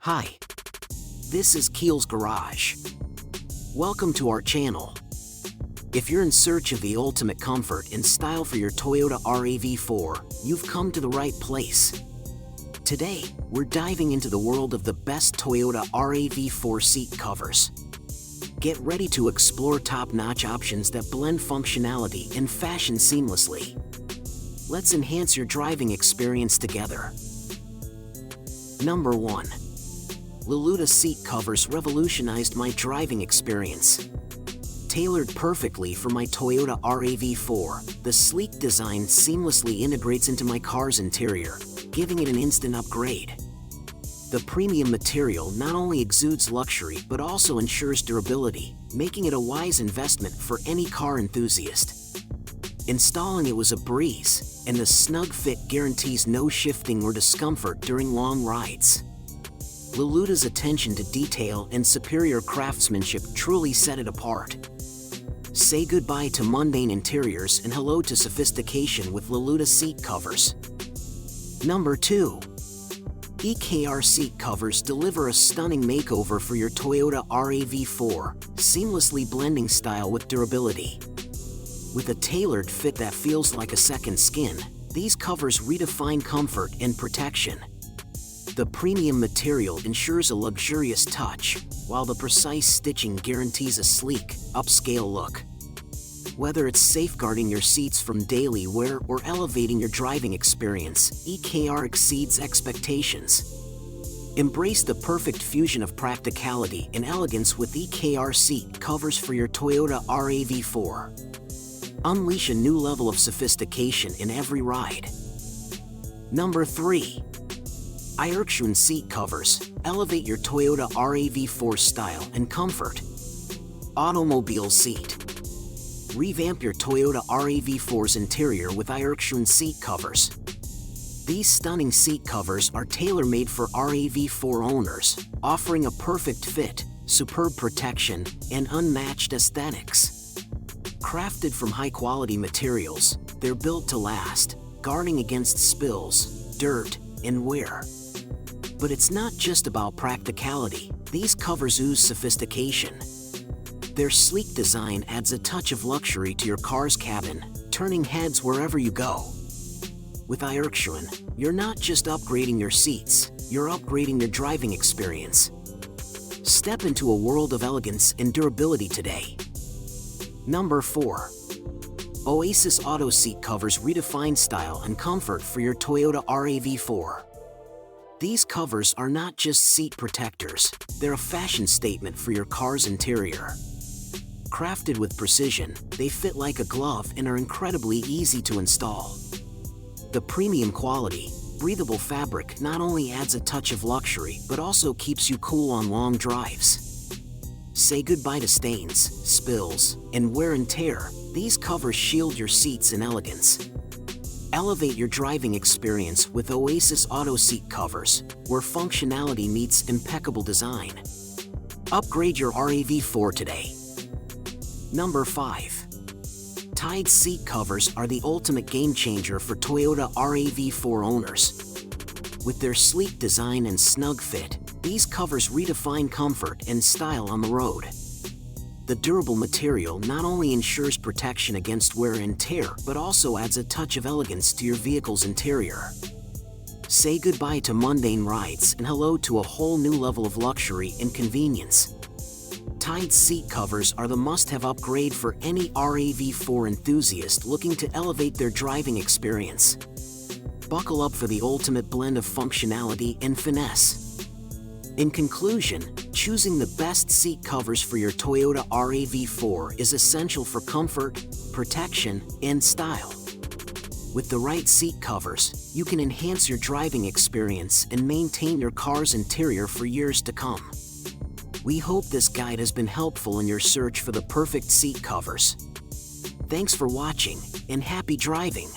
Hi, this is Keel's Garage. Welcome to our channel. If you're in search of the ultimate comfort and style for your Toyota RAV4, you've come to the right place. Today, we're diving into the world of the best Toyota RAV4 seat covers. Get ready to explore top-notch options that blend functionality and fashion seamlessly. Let's enhance your driving experience together. Number 1. Luda seat covers revolutionized my driving experience. Tailored perfectly for my Toyota RAV4, the sleek design seamlessly integrates into my car's interior, giving it an instant upgrade. The premium material not only exudes luxury but also ensures durability, making it a wise investment for any car enthusiast. Installing it was a breeze, and the snug fit guarantees no shifting or discomfort during long rides. Luda's attention to detail and superior craftsmanship truly set it apart. Say goodbye to mundane interiors and hello to sophistication with Luda seat covers. Number 2. EKR Seat Covers deliver a stunning makeover for your Toyota RAV4, seamlessly blending style with durability. With a tailored fit that feels like a second skin, these covers redefine comfort and protection. The premium material ensures a luxurious touch, while the precise stitching guarantees a sleek, upscale look. Whether it's safeguarding your seats from daily wear or elevating your driving experience, EKR exceeds expectations. Embrace the perfect fusion of practicality and elegance with EKR Seat Covers for your Toyota RAV4. Unleash a new level of sophistication in every ride. Number 3. EKR Seat Covers elevate your Toyota RAV4 style and comfort. Automobile seat. Revamp your Toyota RAV4's interior with EKR seat covers. These stunning seat covers are tailor-made for RAV4 owners, offering a perfect fit, superb protection, and unmatched aesthetics. Crafted from high-quality materials, they're built to last, guarding against spills, dirt, and wear. But it's not just about practicality. These covers ooze sophistication. Their sleek design adds a touch of luxury to your car's cabin, turning heads wherever you go. With EKR, you're not just upgrading your seats, you're upgrading your driving experience. Step into a world of elegance and durability today. Number 4. Oasis Auto Seat Covers redefine style and comfort for your Toyota RAV4. These covers are not just seat protectors, they're a fashion statement for your car's interior. Crafted with precision, they fit like a glove and are incredibly easy to install. The premium quality, breathable fabric not only adds a touch of luxury but also keeps you cool on long drives. Say goodbye to stains, spills, and wear and tear. These covers shield your seats in elegance. Elevate your driving experience with Oasis Auto Seat Covers, where functionality meets impeccable design. Upgrade your RAV4 today. Number 5. Tide Seat Covers are the ultimate game changer for Toyota RAV4 owners. With their sleek design and snug fit, these covers redefine comfort and style on the road. The durable material not only ensures protection against wear and tear but also adds a touch of elegance to your vehicle's interior. Say goodbye to mundane rides and hello to a whole new level of luxury and convenience. Tide seat covers are the must-have upgrade for any RAV4 enthusiast looking to elevate their driving experience. Buckle up for the ultimate blend of functionality and finesse. In conclusion, choosing the best seat covers for your Toyota RAV4 is essential for comfort, protection, and style. With the right seat covers, you can enhance your driving experience and maintain your car's interior for years to come. We hope this guide has been helpful in your search for the perfect seat covers. Thanks for watching, and happy driving!